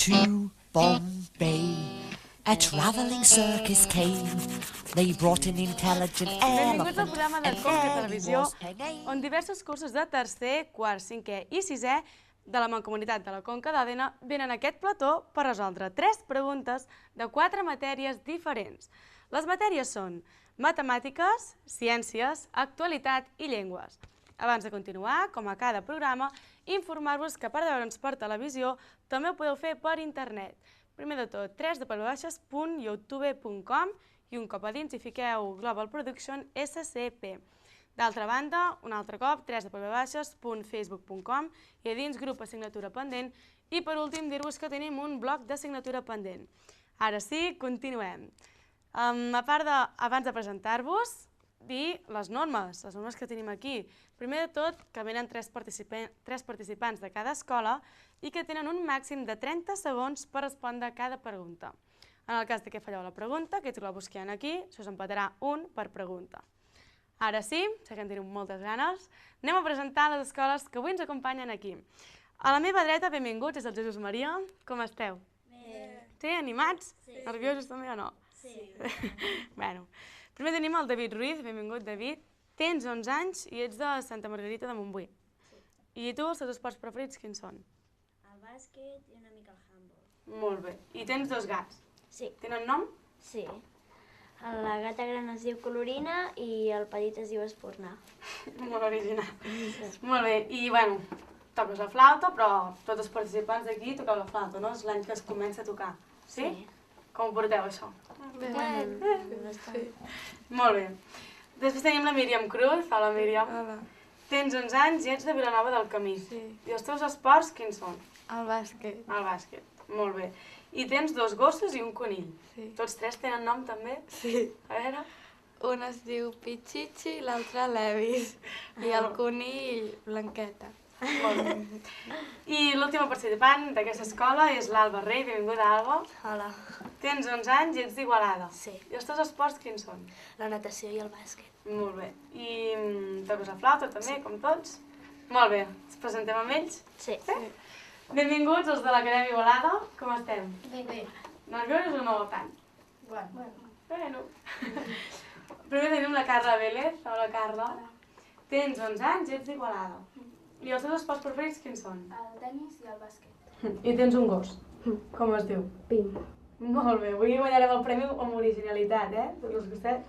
to Bombay. A travelling circus came. They brought an intelligent Benvinguts al elephant. programa de and Conca there he Televisió, was, her name. on diversos cursos de tercer, quart, cinquè i sisè de la Mancomunitat de la Conca d'Òdena venen a aquest plató per resoldre 3 preguntes de 4 matèries diferents. Les matèries són matemàtiques, ciències, actualitat i llengües. Abans de continuar, com a cada programa, informar-vos que per veure'ns per televisió també ho podeu fer per internet. Primer de tot, www.youtube.com i un cop a dins hi fiqueu Global Production SCP. D'altra banda, un altre cop, www.facebook.com i a dins grup assignatura pendent i per últim dir-vos que tenim un bloc d'assignatura pendent. Ara sí, continuem. A part abans de presentar-vos, dir les normes que tenim aquí. Primer de tot, que venen 3 participants de cada escola i que tenen un màxim de 30 segons per respondre a cada pregunta. En el cas que falleu la pregunta, aquests globus que hi ha aquí, se us empatarà un per pregunta. Ara sí, sé que en teniu moltes ganes, anem a presentar les escoles que avui ens acompanyen aquí. A la meva dreta, benvinguts, és el Jesús Maria. Com esteu? Bé. Sí, animats? Sí. Nerviosos també o no? Sí. Bueno, primer tenim el David Ruiz, benvingut David. Tens 11 anys i ets de Santa Margarita de Montbui. Sí. I tu, els teus esports preferits, quins són? El bàsquet i una mica el handball. Molt bé. I tens 2 gats. Sí. Tenen nom? Sí. La gata gran es diu Colorina i el petit es diu Espurna. Molt original. Molt bé. I, bueno, toques la flauta, però tots els participants d'aquí toqueu la flauta, no? És l'any que es comença a tocar. Sí? Com ho porteu, això? Bé. Bastant. Molt bé. Després tenim la Míriam Cruz. Hola, Míriam. Hola. Tens 11 anys i ets de Vilanova del Camí. Sí. I els teus esports quins són? El bàsquet. El bàsquet. Molt bé. I tens 2 gossos i un conill. Sí. Tots 3 tenen nom també? Sí. A veure. Un es diu Pichichi i l'altre Levis. I el conill Blanqueta. Molt bé. I l'última participant d'aquesta escola és l'Alba Rei. Benvinguda, Alba. Hola. Tens 11 anys i ets d'Igualada. Sí. I els teus esports quins són? La natació i el bàsquet. Molt bé. I toques la flauta també, com tots? Molt bé. Ens presentem amb ells? Sí. Benvinguts els de l'Acadèmia Igualada. Com estem? Bé. Nerviosos o no tant? Bueno. Bueno. Primer tenim la Carla Vélez. Hola, Carla. Tens 11 anys i ets d'Igualada. I els teus esports preferits quins són? El tenis i el bàsquet. I tens un gos. Com es diu? Pim. Molt bé. Avui guanyarem el premi amb originalitat, Tots els gostets.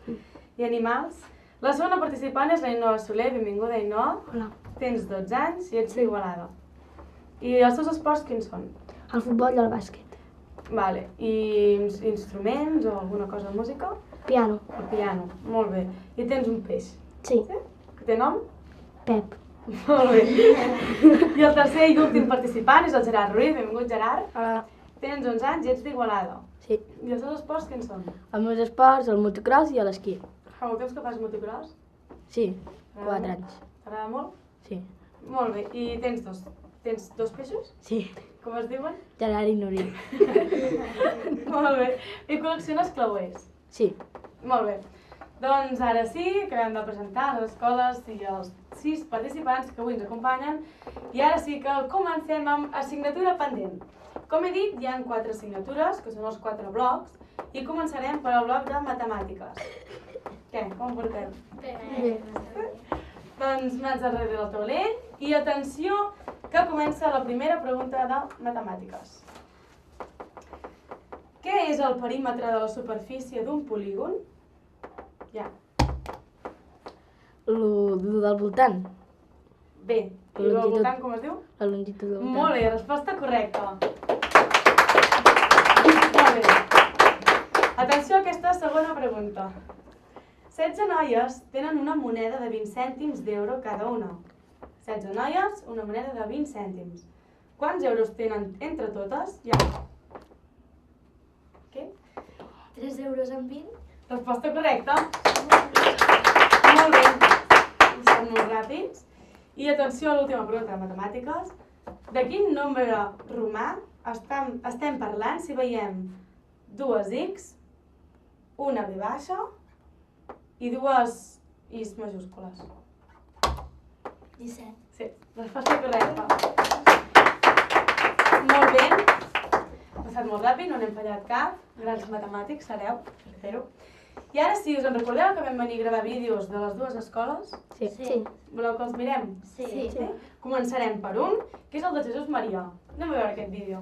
I animals. La segona participant és la Ainhoa Soler. Benvinguda, Ainhoa. Hola. Tens 12 anys i ets d'Igualada. I els teus esports quins són? El futbol i el bàsquet. Vale. I instruments o alguna cosa de música? Piano. El piano. Molt bé. I tens un peix. Sí. Que té nom? Pep. Molt bé. I el tercer i últim participant és el Gerard Ruiz. Benvingut, Gerard. Hola. Tens 11 anys i ets d'Igualada. Sí. I els teus esports quins són? Els meus esports, el motocross i l'esquí. Fa molt temps que fas motocross? Sí. T'agrada 4 molt? anys. T'agrada molt? Sí. Molt bé. I tens dos peixos? Sí. Com es diuen? Gerard i Núria. Molt bé. I col·lecciones clauers? Sí. Molt bé. Doncs ara sí, acabem de presentar les escoles i els 6 participants que avui ens acompanyen. I ara sí que comencem amb assignatura pendent. Com he dit, hi ha 4 assignatures, que són els 4 blocs, i començarem per al bloc de matemàtiques. Què? Com ho porteu? Bé. Doncs mans darrere del taulell i atenció que comença la primera pregunta de matemàtiques. Què és el perímetre de la superfície d'un polígon? Ja. Lo del voltant. Bé. I el Longitud. voltant com es diu? La longitud del voltant. Molt bé, resposta correcta. Molt bé. Atenció a aquesta segona pregunta. 16 noies tenen una moneda de 20 cèntims d'euro cada una. 16 noies, una moneda de 20 cèntims. Quants euros tenen entre totes? Ja. Què? 3 euros amb 20. Resposta correcta. Molt bé. Són molt ràpids. I atenció a l'última pregunta de matemàtiques. De quin nombre romà estem parlant si veiem 2 x, una v baixa i 2 is majúscules? 17. Sí, resposta correcta. Molt bé. Ha passat molt ràpid, no n'hem fallat cap. Grans matemàtics, sereu, per fer-ho. I ara sí, us en recordeu que vam venir a gravar vídeos de les dues escoles? Sí. Voleu que els mirem? Sí. Començarem per un, que és el de Jesús Maria. Anem a veure aquest vídeo.